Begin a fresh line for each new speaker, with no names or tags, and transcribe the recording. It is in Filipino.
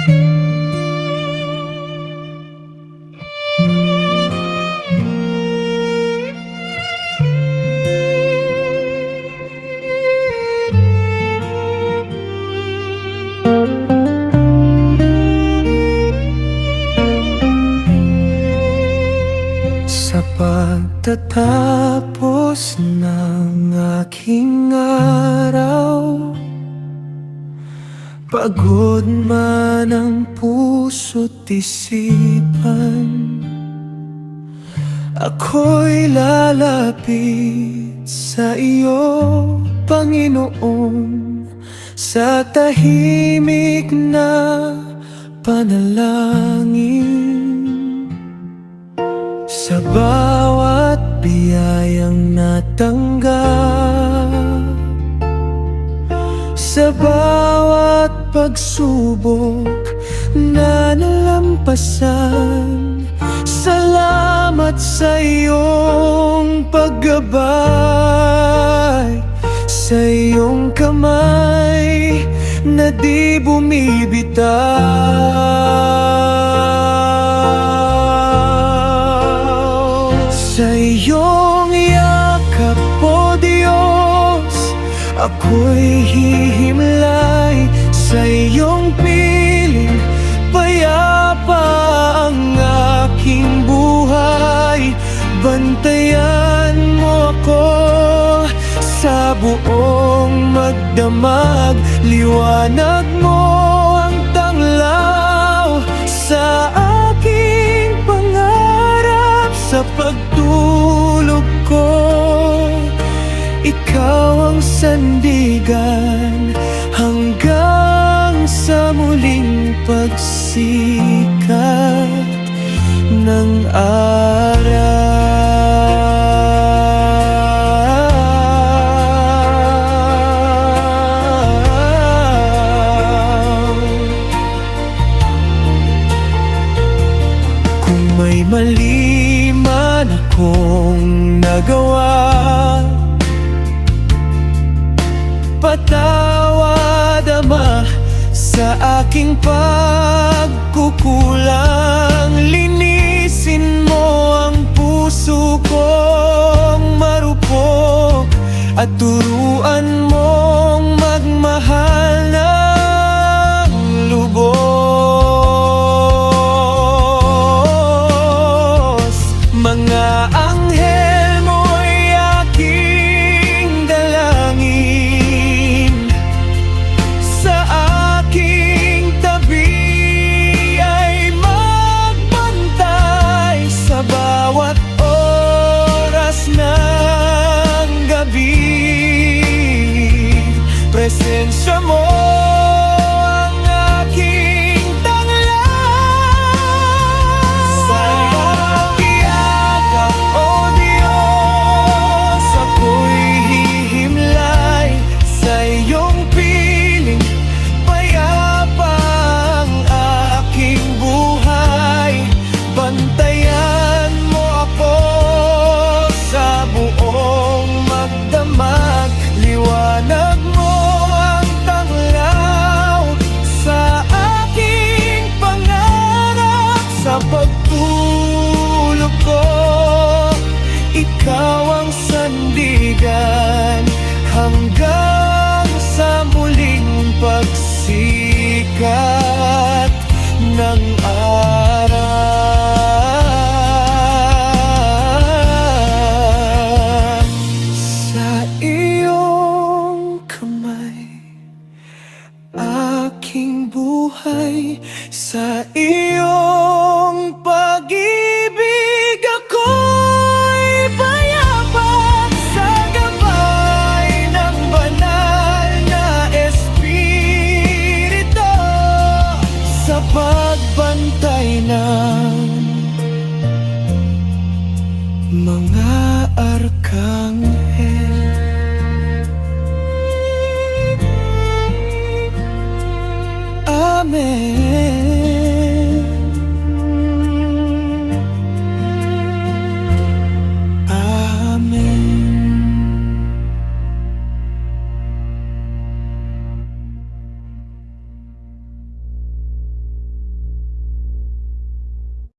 Sa pagtatapos ng aking araw, pagod man ang puso't isipan, ako'y lalapit sa iyo, Panginoon, sa tahimik na panalangin. Sa bawat biyayang natanggap, sa bawat pagsubok na nalampasan, salamat sa iyong paggabay, sa iyong kamay na di bumibitaw. Sa iyong yakap, O Diyos, ako'y hihimlay. Sa iyong piling, payapa ang aking buhay. Bantayan mo ako sa buong magdamag. Liwanag mo ang tanglaw sa aking pangarap. Sa pagtulog ko, ikaw ang sandigan hanggang sa muling pagsikat ng araw. Kung may mali man akong nagawa, patawad, Ama, sa aking pagkukulang. Linisin mo ang puso kong marupok at turuan mong magmahal ng lubos. Mga anghel mo'y aking dalangin, sa aking tabi ay magbantay sa bawat oras ng gabi. Presensya mo ang aking tanglaw. Sa iyong yakap, O Diyos, ako'y hihimlay. Sa iyong piling, payapa ang aking buhay. Bantayan mo ako sa buong magdamag. Liwanag mo ang tanglaw sa aking pangarap. Sa pagtulog ko, ikaw ang sandigan hanggang sa muling pagsikat ng araw. Sa iyong kamay aking buhay, sa iyong pag-ibig ako'y payapa. Sa gabay ng banal na Espiritu, sa pagbantay ng mga arkanghel. Amen.